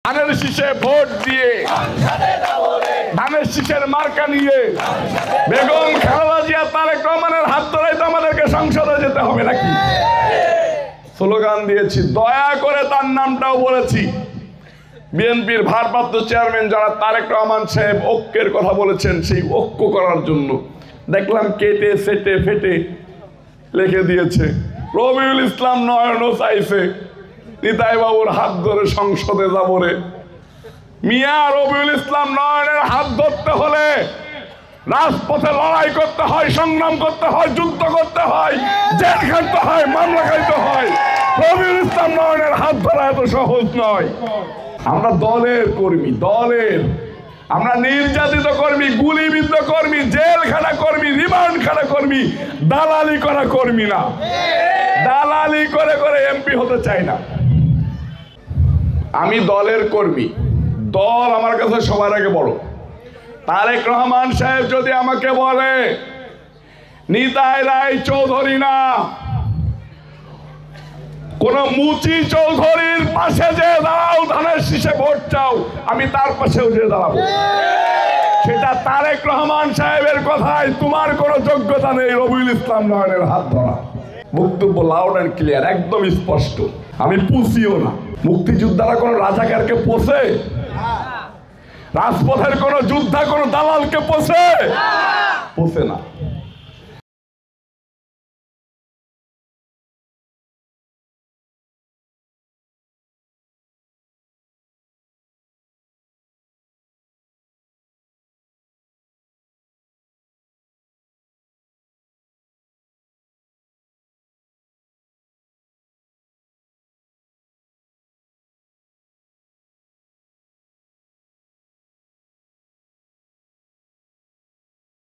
ধানের শীষে ভোট দিয়ে ধানের শীষের মার্কা নিয়ে বেগম খালেদা জিয়া তারেক রহমানের হাত ধরেই তো আমাদেরকে সংসদে যেতে হবে নাকি? স্লোগান দিয়েছি, দয়া করে তার নামটাও বলেছি। বিএনপির ভারপ্রাপ্ত চেয়ারম্যান যারা তারেক রহমান সাহেব ঐক্যের কথা বলেছেন, সেই ঐক্য করার জন্য দেখলাম কেটে সেটে ফেটে লিখে দিয়েছে রবিউল ইসলাম নয়নও চাইছে নিতাই বাবুর হাত ধরে সংসদে যাব রে। মিয়া, রবিউল ইসলাম নয়নের হাত ধরতে হলে রাজপথে লড়াই করতে হয়, সংগ্রাম করতে হয়, যুদ্ধ করতে হয়, জেল খাটতে হয়, মামলা খাইতে হয়। রবিউল ইসলাম নয়নের হাত ধরা এত সহজ নয়। আমরা দলের কর্মী, দলের আমরা নির্যাতিত কর্মী, গুলিবিদ্ধ কর্মী, জেল খাটা কর্মী, রিমান্ড খাটা কর্মী, দালালি করা কর্মী না। দালালি করে করে এমপি হতে চাই না। আমি দলের কর্মী, দল আমার কাছে সবার আগে বড়। তারেক রহমান সাহেব যদি আমাকে বলে নিতাই রায় চৌধুরী না, কোন মুচি চৌধুরীর পাশে যে দাঁড়াও, ধানের শীষে ভোট চাও, আমি তার পাশেও যে দাঁড়াবো। সেটা তারেক রহমান সাহেবের কথায় তোমার কোন যোগ্যতা নেই রবিউল ইসলাম নয়নের হাত ধরা। বক্তব্য লাউড এন্ড ক্লিয়ার, একদম স্পষ্ট। আমি পুষিও না। মুক্তিযোদ্ধারা কোন রাজাকারকে পোষে? রাজপথের কোন যোদ্ধা কোন দালালকে পোষে? পোষে না।